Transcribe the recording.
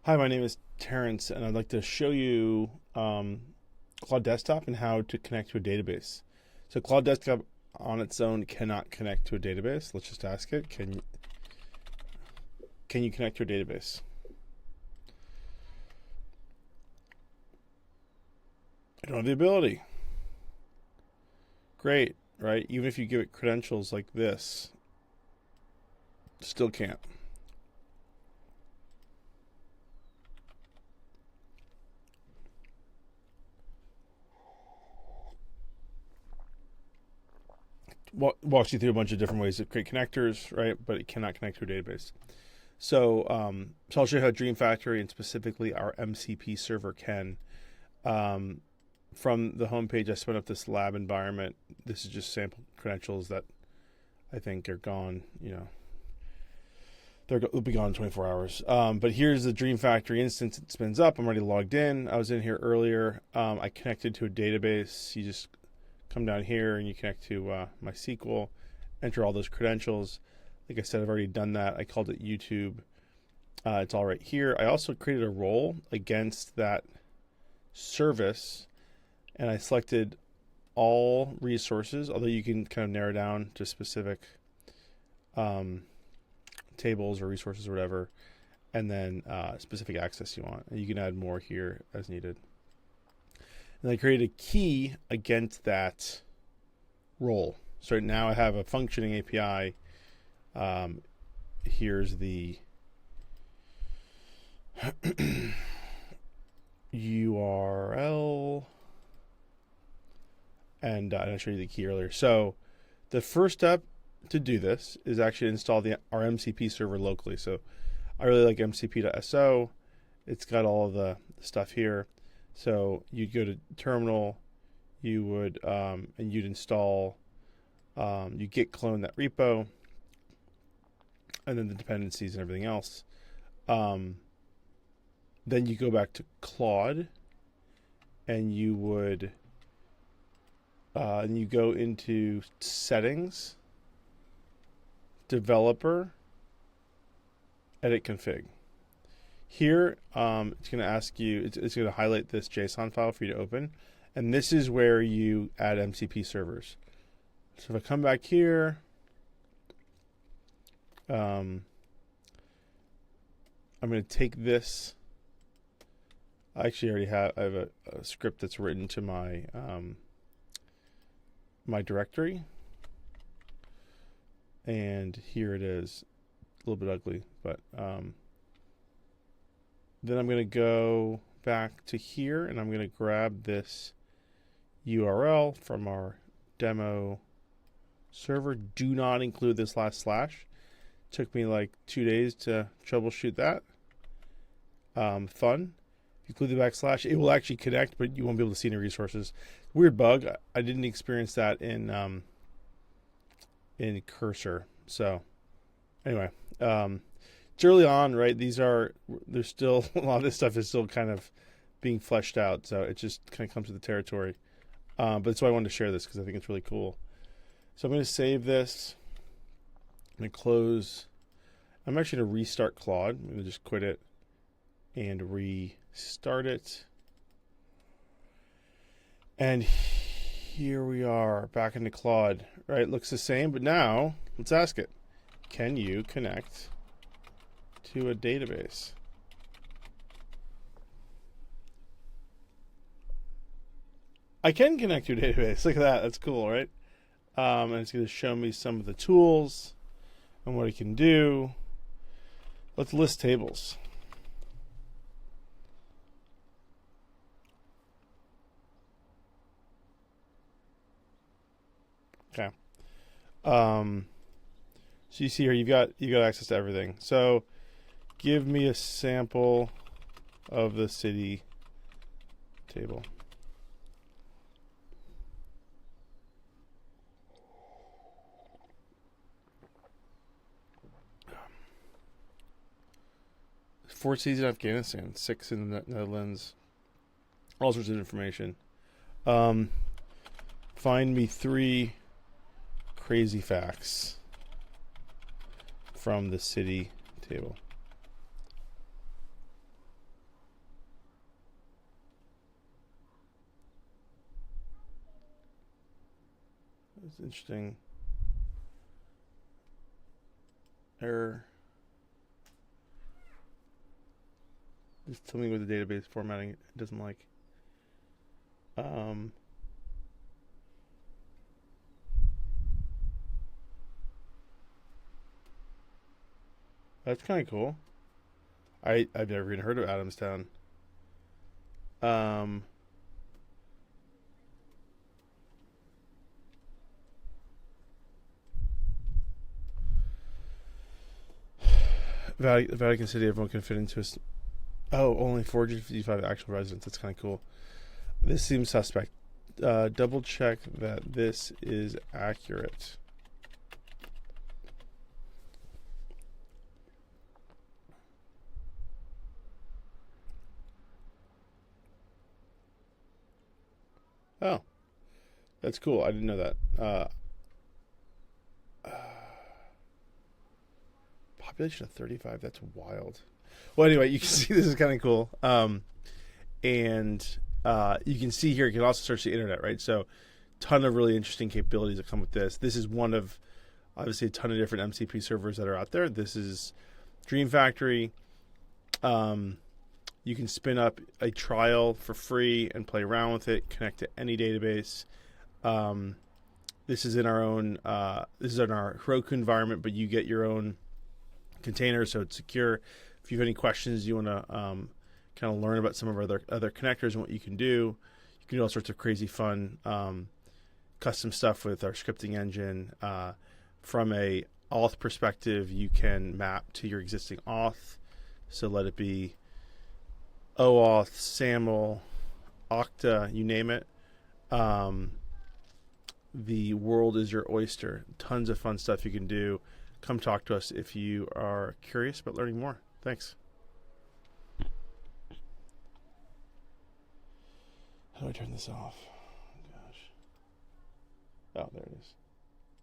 Hi, my name is Terrence, and I'd like to show you Claude Desktop and how to connect to a database. So Claude Desktop on its own cannot connect to a database. Let's just ask it, can you connect to a database? I don't have the ability. Great, right? Even if you give it credentials like this, still can't. Walks you through a bunch of different ways to create connectors, right? But it cannot connect to a database. So, I'll show you how DreamFactory and specifically our MCP server can. From the homepage, I spun up this lab environment. This is just sample credentials that I think are gone. They'll be gone in 24 hours. But here's the DreamFactory instance. It spins up. I'm already logged in. I was in here earlier. I connected to a database. You just come down here and you connect to MySQL, enter all those credentials. Like I said, I've already done that. I called it YouTube. It's all right here. I also created a role against that service, and I selected all resources, although you can kind of narrow down to specific tables or resources or whatever, and then specific access you want. And you can add more here as needed. And I created a key against that role. So now I have a functioning API. Here's the URL, and I showed you the key earlier. So the first step to do this is actually install our MCP server locally. So I really like mcp.so. It's got all of the stuff here. So you'd go to terminal, you would and you'd install, you git clone that repo, and then the dependencies and everything else. Then you go back to Claude, and you would and you go into settings, developer, edit config. Here, it's going to ask you, it's going to highlight this JSON file for you to open, and this is where you add MCP servers. So if I come back here, I'm going to take this. I actually already have a script that's written to my my directory, and here it is. A little bit ugly, but then I'm going to go back to here, and I'm going to grab this URL from our demo server. Do not include this last slash. Took me like 2 days to troubleshoot that. Fun. If you include the backslash, it will actually connect, but you won't be able to see any resources. Weird bug. I didn't experience that in Cursor. So anyway, it's early on, right? There's still a lot of this stuff is still kind of being fleshed out, so it just kind of comes with the territory. But that's why I wanted to share this, because I think it's really cool. So I'm going to save this. I'm going to close. I'm actually going to restart Claude. I'm going to just quit it and restart it. And here we are back into Claude. Right? It looks the same, but now let's ask it. Can you connect to a database? I can connect to a database. Look at that. That's cool, right? And it's going to show me some of the tools and what it can do. Let's list tables. Okay. So you see here, you've got access to everything. So give me a sample of the city table. Four cities in Afghanistan, 6 in the Netherlands, all sorts of information. Find me 3 crazy facts from the city table. It's interesting. Error. Just tell me what the database formatting it doesn't like. That's kind of cool. I've never even heard of Adamstown. Vatican City, everyone can fit into only 455 actual residents. That's kind of cool. This seems suspect. Double check that this is accurate. Oh, that's cool. I didn't know that. Population of 35. That's wild. Well, anyway, you can see this is kind of cool. And you can see here, you can also search the internet, right? So, ton of really interesting capabilities that come with this. This is one of, obviously, a ton of different MCP servers that are out there. This is DreamFactory. You can spin up a trial for free and play around with it, connect to any database. This is in our own, this is in our Heroku environment, but you get your own container, so it's secure. If you have any questions, you want to kind of learn about some of our other connectors and what you can do all sorts of crazy fun custom stuff with our scripting engine. From a auth perspective, you can map to your existing auth. So let it be OAuth, SAML, Okta, you name it. The world is your oyster. Tons of fun stuff you can do. Come talk to us if you are curious about learning more. Thanks. How do I turn this off? Gosh. Oh, there it is.